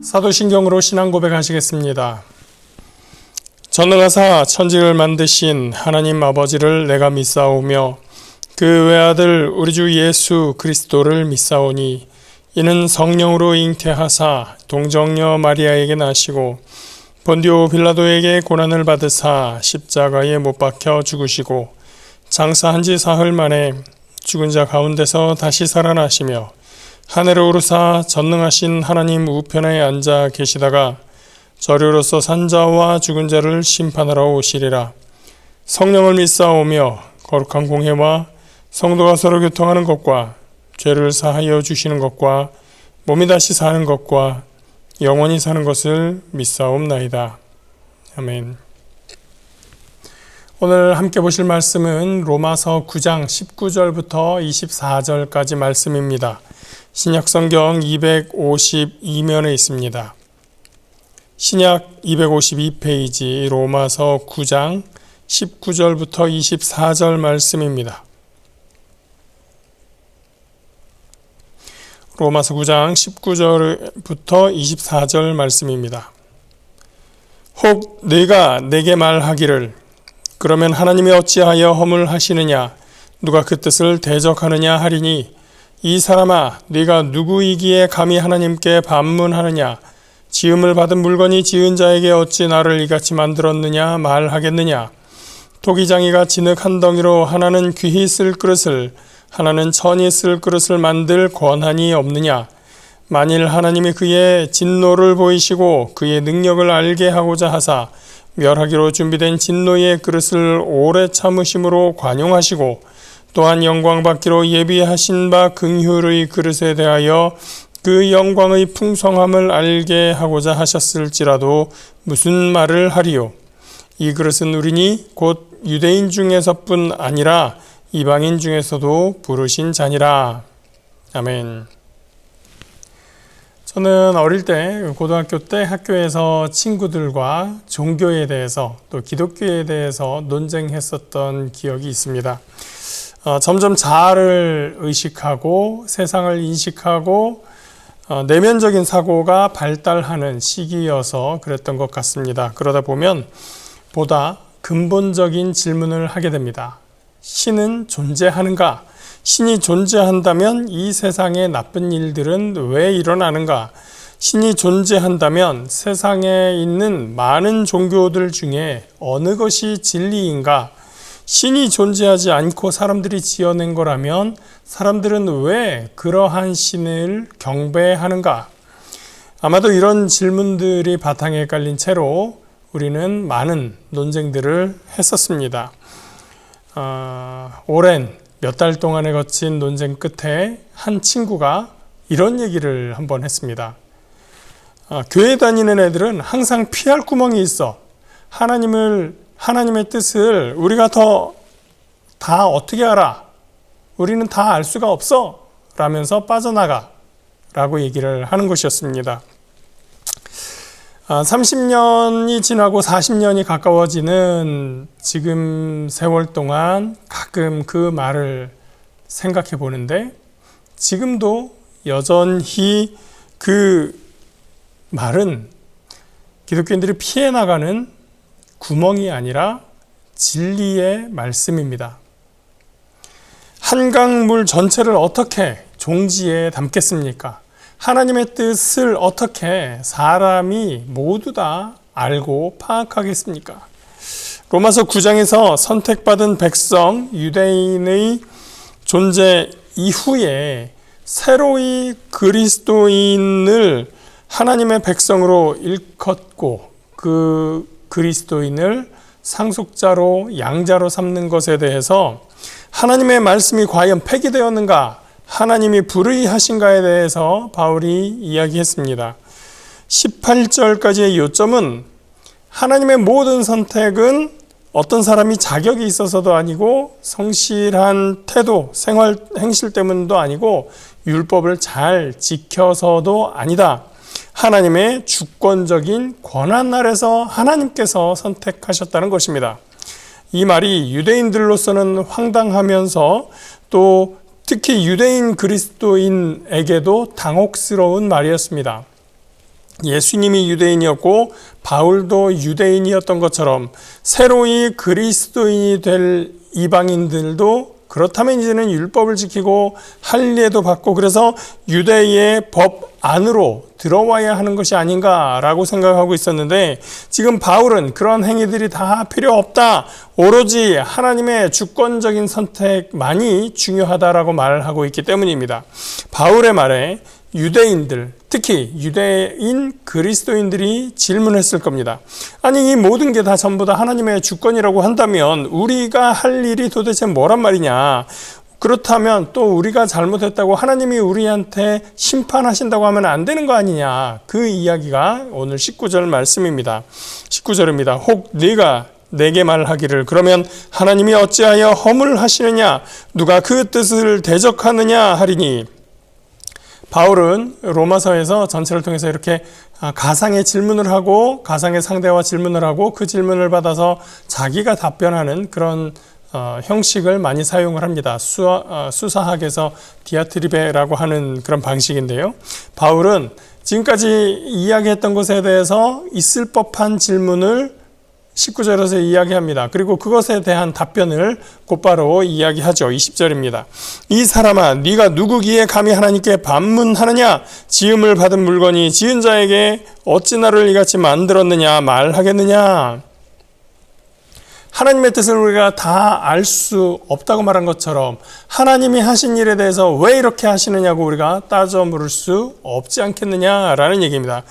사도신경으로 신앙 고백하시겠습니다. 전능하사 천지를 만드신 하나님 아버지를 내가 믿사오며 그 외아들 우리 주 예수 그리스도를 믿사오니 이는 성령으로 잉태하사 동정녀 마리아에게 나시고 본디오 빌라도에게 고난을 받으사 십자가에 못 박혀 죽으시고 장사한 지 사흘 만에 죽은 자 가운데서 다시 살아나시며 하늘에 오르사 전능하신 하나님 우편에 앉아 계시다가 저리로서 산자와 죽은 자를 심판하러 오시리라. 성령을 믿사오며 거룩한 공회와 성도가 서로 교통하는 것과 죄를 사하여 주시는 것과 몸이 다시 사는 것과 영원히 사는 것을 믿사옵나이다. 아멘. 오늘 함께 보실 말씀은 로마서 9장 19절부터 24절까지 말씀입니다. 신약성경 252면에 있습니다. 신약 252페이지 로마서 9장 19절부터 24절 말씀입니다. 로마서 9장 19절부터 24절 말씀입니다. 혹 네가 내게 말하기를 그러면 하나님이 어찌하여 허물하시느냐 누가 그 뜻을 대적하느냐 하리니 이 사람아 네가 누구이기에 감히 하나님께 반문하느냐 지음을 받은 물건이 지은 자에게 어찌 나를 이같이 만들었느냐 말하겠느냐 토기장이가 진흙 한 덩이로 하나는 귀히 쓸 그릇을 하나는 천히 쓸 그릇을 만들 권한이 없느냐 만일 하나님이 그의 진노를 보이시고 그의 능력을 알게 하고자 하사 멸하기로 준비된 진노의 그릇을 오래 참으심으로 관용하시고 또한 영광 받기로 예비하신 바 긍휼의 그릇에 대하여 그 영광의 풍성함을 알게 하고자 하셨을지라도 무슨 말을 하리요? 이 그릇은 우리니 곧 유대인 중에서뿐 아니라 이방인 중에서도 부르신 자니라. 아멘. 저는 어릴 때 고등학교 때 학교에서 친구들과 종교에 대해서 또 기독교에 대해서 논쟁했었던 기억이 있습니다. 점점 자아를 의식하고 세상을 인식하고 내면적인 사고가 발달하는 시기여서 그랬던 것 같습니다. 그러다 보면 보다 근본적인 질문을 하게 됩니다. 신은 존재하는가? 신이 존재한다면 이 세상의 나쁜 일들은 왜 일어나는가? 신이 존재한다면 세상에 있는 많은 종교들 중에 어느 것이 진리인가? 신이 존재하지 않고 사람들이 지어낸 거라면 사람들은 왜 그러한 신을 경배하는가? 아마도 이런 질문들이 바탕에 깔린 채로 우리는 많은 논쟁들을 했었습니다. 오랜 몇 달 동안에 거친 논쟁 끝에 한 친구가 이런 얘기를 한번 했습니다. 교회 다니는 애들은 항상 피할 구멍이 있어. 하나님의 뜻을 우리가 다 어떻게 알아? 우리는 다 알 수가 없어. 라면서 빠져나가. 라고 얘기를 하는 것이었습니다. 30년이 지나고 40년이 가까워지는 지금 세월 동안 가끔 그 말을 생각해 보는데 지금도 여전히 그 말은 기독교인들이 피해 나가는 구멍이 아니라 진리의 말씀입니다. 한강물 전체를 어떻게 종지에 담겠습니까? 하나님의 뜻을 어떻게 사람이 모두 다 알고 파악하겠습니까? 로마서 9장에서 선택받은 백성 유대인의 존재 이후에 새로이 그리스도인을 하나님의 백성으로 일컫고 그 그리스도인을 상속자로 양자로 삼는 것에 대해서 하나님의 말씀이 과연 폐기되었는가? 하나님이 불의하신가에 대해서 바울이 이야기했습니다. 18절까지의 요점은 하나님의 모든 선택은 어떤 사람이 자격이 있어서도 아니고 성실한 태도, 생활, 행실 때문도 아니고 율법을 잘 지켜서도 아니다. 하나님의 주권적인 권한 아래서 하나님께서 선택하셨다는 것입니다. 이 말이 유대인들로서는 황당하면서 또 특히 유대인 그리스도인에게도 당혹스러운 말이었습니다. 예수님이 유대인이었고 바울도 유대인이었던 것처럼 새로이 그리스도인이 될 이방인들도 그렇다면 이제는 율법을 지키고 할례도 받고 그래서 유대의 법 안으로 들어와야 하는 것이 아닌가라고 생각하고 있었는데 지금 바울은 그런 행위들이 다 필요 없다. 오로지 하나님의 주권적인 선택만이 중요하다라고 말하고 있기 때문입니다. 바울의 말에 유대인들, 특히 유대인 그리스도인들이 질문했을 겁니다. 아니, 이 모든 게 다 전부 다 하나님의 주권이라고 한다면 우리가 할 일이 도대체 뭐란 말이냐? 그렇다면 또 우리가 잘못했다고 하나님이 우리한테 심판하신다고 하면 안 되는 거 아니냐? 그 이야기가 오늘 19절 말씀입니다. 19절입니다. 혹 네가 내게 말하기를 그러면 하나님이 어찌하여 허물하시느냐? 누가 그 뜻을 대적하느냐 하리니. 바울은 로마서에서 전체를 통해서 이렇게 가상의 질문을 하고 가상의 상대와 질문을 하고 그 질문을 받아서 자기가 답변하는 그런 형식을 많이 사용을 합니다. 수사학에서 디아트리베라고 하는 그런 방식인데요. 바울은 지금까지 이야기했던 것에 대해서 있을 법한 질문을 19절에서 이야기합니다. 그리고 그것에 대한 답변을 곧바로 이야기하죠. 20절입니다. 이 사람아, 네가 누구기에 감히 하나님께 반문하느냐? 지음을 받은 물건이 지은 자에게 어찌 나를 이같이 만들었느냐 말하겠느냐? 하나님의 뜻을 우리가 다 알 수 없다고 말한 것처럼 하나님이 하신 일에 대해서 왜 이렇게 하시느냐고 우리가 따져 물을 수 없지 않겠느냐라는 얘기입니다.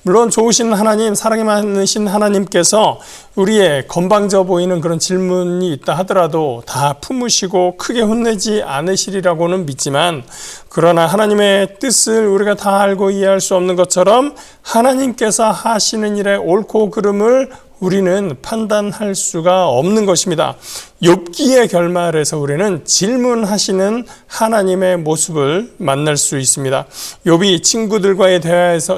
물론 좋으신 하나님, 사랑이 많으신 하나님께서 우리의 건방져 보이는 그런 질문이 있다 하더라도 다 품으시고 크게 혼내지 않으시리라고는 믿지만, 그러나 하나님의 뜻을 우리가 다 알고 이해할 수 없는 것처럼 하나님께서 하시는 일의 옳고 그름을 우리는 판단할 수가 없는 것입니다. 욥기의 결말에서 우리는 질문하시는 하나님의 모습을 만날 수 있습니다. 욥이 친구들과의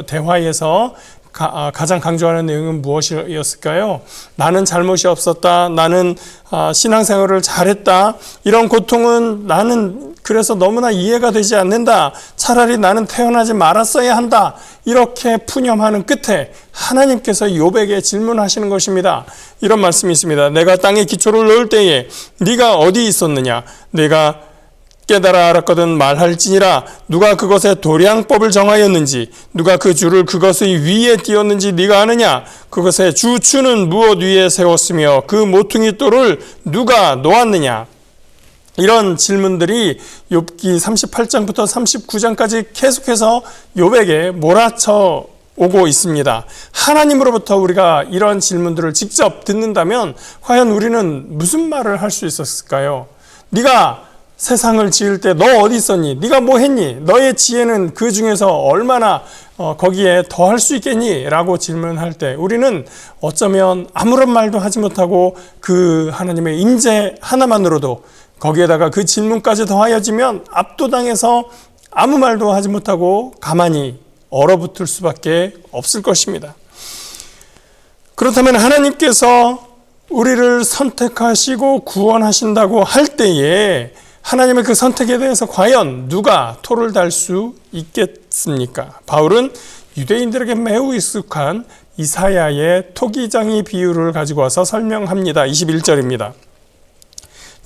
대화에서 가장 강조하는 내용은 무엇이었을까요? 나는 잘못이 없었다. 나는 신앙생활을 잘했다. 이런 고통은 나는 그래서 너무나 이해가 되지 않는다. 차라리 나는 태어나지 말았어야 한다. 이렇게 푸념하는 끝에 하나님께서 욥에게 질문하시는 것입니다. 이런 말씀이 있습니다. 내가 땅에 기초를 넣을 때에 네가 어디 있었느냐? 내가 깨달아 알았거든 말할지니라. 누가 그것의 도량법을 정하였는지, 누가 그 줄을 그것의 위에 띄었는지 네가 아느냐? 그것의 주추는 무엇 위에 세웠으며 그 모퉁이 돌을 누가 놓았느냐? 이런 질문들이 욥기 38장부터 39장까지 계속해서 욥에게 몰아쳐 오고 있습니다. 하나님으로부터 우리가 이런 질문들을 직접 듣는다면 과연 우리는 무슨 말을 할 수 있었을까요? 네가 세상을 지을 때 너 어디 있었니? 네가 뭐 했니? 너의 지혜는 그 중에서 얼마나 거기에 더 할 수 있겠니? 라고 질문할 때 우리는 어쩌면 아무런 말도 하지 못하고 그 하나님의 인재 하나만으로도 거기에다가 그 질문까지 더하여지면 압도당해서 아무 말도 하지 못하고 가만히 얼어붙을 수밖에 없을 것입니다. 그렇다면 하나님께서 우리를 선택하시고 구원하신다고 할 때에 하나님의 그 선택에 대해서 과연 누가 토를 달 수 있겠습니까? 바울은 유대인들에게 매우 익숙한 이사야의 토기장이 비유를 가지고 와서 설명합니다. 21절입니다.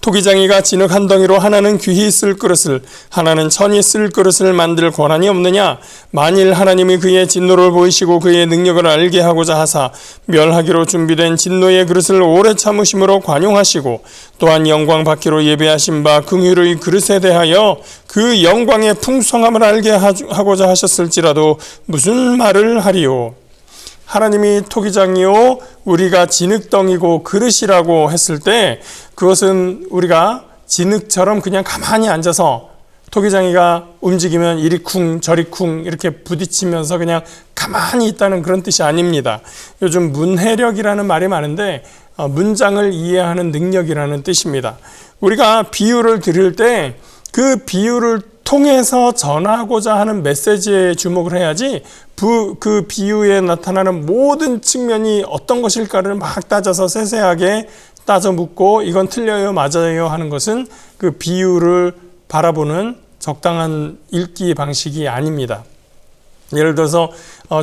토기장이가 진흙 한 덩이로 하나는 귀히 쓸 그릇을 하나는 천히 쓸 그릇을 만들 권한이 없느냐? 만일 하나님이 그의 진노를 보이시고 그의 능력을 알게 하고자 하사 멸하기로 준비된 진노의 그릇을 오래 참으심으로 관용하시고 또한 영광 받기로 예배하신 바 긍휼의 그릇에 대하여 그 영광의 풍성함을 알게 하고자 하셨을지라도 무슨 말을 하리요? 하나님이 토기장이요 우리가 진흙덩이고 그릇이라고 했을 때 그것은 우리가 진흙처럼 그냥 가만히 앉아서 토기장이가 움직이면 이리 쿵 저리 쿵 이렇게 부딪히면서 그냥 가만히 있다는 그런 뜻이 아닙니다. 요즘 문해력이라는 말이 많은데 문장을 이해하는 능력이라는 뜻입니다. 우리가 비유를 들을 때 그 비유를 통해서 전하고자 하는 메시지에 주목을 해야지 그 비유에 나타나는 모든 측면이 어떤 것일까를 막 따져서 세세하게 따져 묻고 이건 틀려요 맞아요 하는 것은 그 비유를 바라보는 적당한 읽기 방식이 아닙니다. 예를 들어서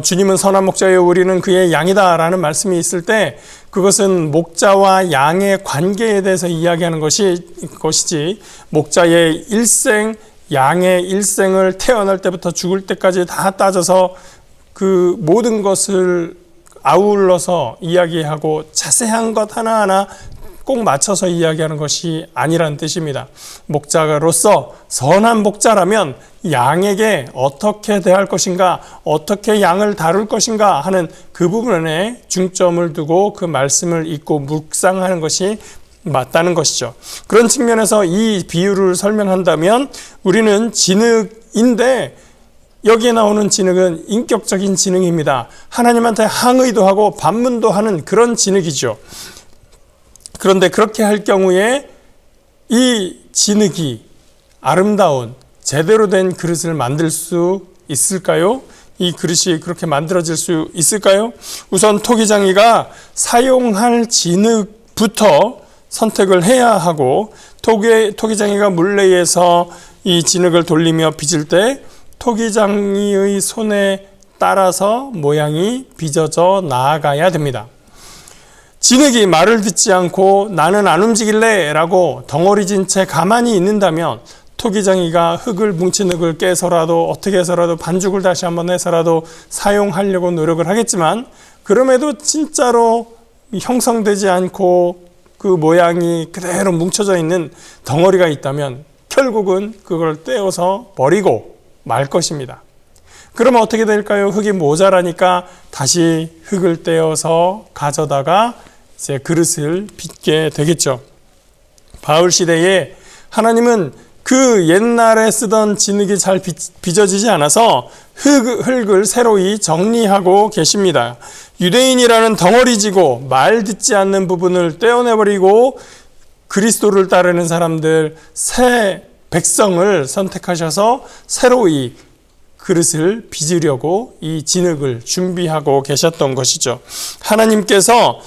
주님은 선한 목자여 우리는 그의 양이다 라는 말씀이 있을 때 그것은 목자와 양의 관계에 대해서 이야기하는 것이지 목자의 일생, 양의 일생을 태어날 때부터 죽을 때까지 다 따져서 그 모든 것을 아울러서 이야기하고 자세한 것 하나하나 꼭 맞춰서 이야기하는 것이 아니라는 뜻입니다. 목자로서 선한 목자라면 양에게 어떻게 대할 것인가, 어떻게 양을 다룰 것인가 하는 그 부분에 중점을 두고 그 말씀을 읽고 묵상하는 것이 맞다는 것이죠. 그런 측면에서 이 비유를 설명한다면 우리는 진흙인데 여기에 나오는 진흙은 인격적인 진흙입니다. 하나님한테 항의도 하고 반문도 하는 그런 진흙이죠. 그런데 그렇게 할 경우에 이 진흙이 아름다운 제대로 된 그릇을 만들 수 있을까요? 이 그릇이 그렇게 만들어질 수 있을까요? 우선 토기장이가 사용할 진흙부터 선택을 해야 하고 토기장이가 물레에서 이 진흙을 돌리며 빚을 때 토기장이의 손에 따라서 모양이 빚어져 나아가야 됩니다. 진흙이 말을 듣지 않고 나는 안 움직일래 라고 덩어리진 채 가만히 있는다면 토기장이가 뭉친 흙을 깨서라도 어떻게 해서라도 반죽을 다시 한번 해서라도 사용하려고 노력을 하겠지만 그럼에도 진짜로 형성되지 않고 그 모양이 그대로 뭉쳐져 있는 덩어리가 있다면 결국은 그걸 떼어서 버리고 말 것입니다. 그러면 어떻게 될까요? 흙이 모자라니까 다시 흙을 떼어서 가져다가 이제 그릇을 빚게 되겠죠. 바울 시대에 하나님은 그 옛날에 쓰던 진흙이 잘 빚어지지 않아서 흙을 새로이 정리하고 계십니다. 유대인이라는 덩어리지고 말 듣지 않는 부분을 떼어내버리고 그리스도를 따르는 사람들 새 백성을 선택하셔서 새로이 그릇을 빚으려고 이 진흙을 준비하고 계셨던 것이죠. 하나님께서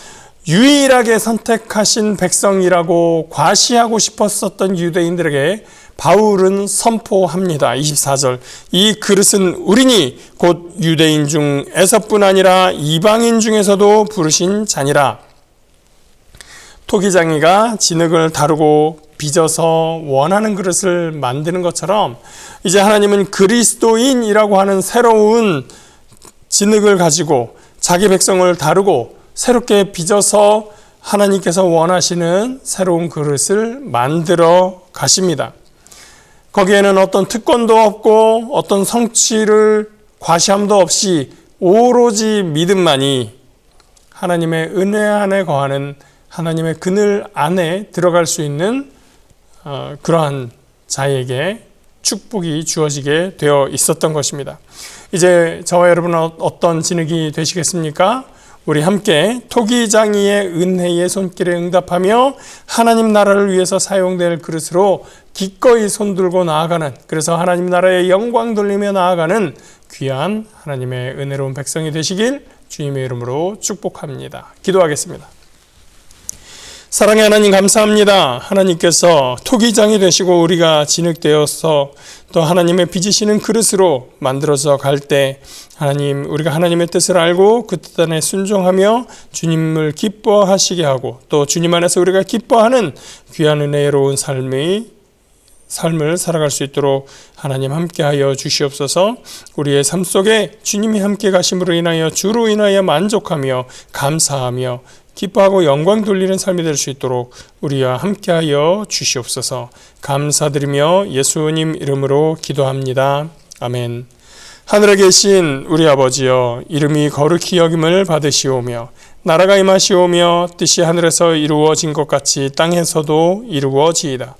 유일하게 선택하신 백성이라고 과시하고 싶었었던 유대인들에게 바울은 선포합니다. 24절 이 그릇은 우리니 곧 유대인 중에서뿐 아니라 이방인 중에서도 부르신 자니라. 토기장이가 진흙을 다루고 빚어서 원하는 그릇을 만드는 것처럼 이제 하나님은 그리스도인이라고 하는 새로운 진흙을 가지고 자기 백성을 다루고 새롭게 빚어서 하나님께서 원하시는 새로운 그릇을 만들어 가십니다. 거기에는 어떤 특권도 없고 어떤 성취를 과시함도 없이 오로지 믿음만이 하나님의 은혜 안에 거하는 하나님의 그늘 안에 들어갈 수 있는 그러한 자에게 축복이 주어지게 되어 있었던 것입니다. 이제 저와 여러분은 어떤 진흙이 되시겠습니까? 우리 함께 토기장이의 은혜의 손길에 응답하며 하나님 나라를 위해서 사용될 그릇으로 기꺼이 손들고 나아가는, 그래서 하나님 나라의 영광 돌리며 나아가는 귀한 하나님의 은혜로운 백성이 되시길 주님의 이름으로 축복합니다. 기도하겠습니다. 사랑의 하나님 감사합니다. 하나님께서 토기장이 되시고 우리가 진흙되어서 또 하나님의 빚으시는 그릇으로 만들어져 갈 때 하나님, 우리가 하나님의 뜻을 알고 그 뜻 안에 순종하며 주님을 기뻐하시게 하고 또 주님 안에서 우리가 기뻐하는 귀한 은혜로운 삶을 살아갈 수 있도록 하나님 함께하여 주시옵소서. 우리의 삶 속에 주님이 함께 가심으로 인하여 주로 인하여 만족하며 감사하며 기뻐하고 영광 돌리는 삶이 될 수 있도록 우리와 함께하여 주시옵소서. 감사드리며 예수님 이름으로 기도합니다. 아멘. 하늘에 계신 우리 아버지여, 이름이 거룩히 여김을 받으시오며 나라가 임하시오며 뜻이 하늘에서 이루어진 것 같이 땅에서도 이루어지이다.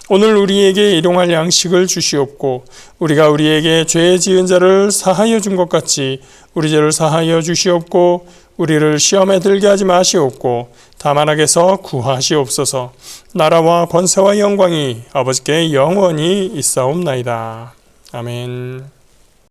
오늘 우리에게 일용할 양식을 주시옵고 우리가 우리에게 죄 지은 자를 사하여 준 것 같이 우리 죄를 사하여 주시옵고 우리를 시험에 들게 하지 마시옵고 다만 악에서 구하시옵소서. 나라와 권세와 영광이 아버지께 영원히 있사옵나이다. 아멘.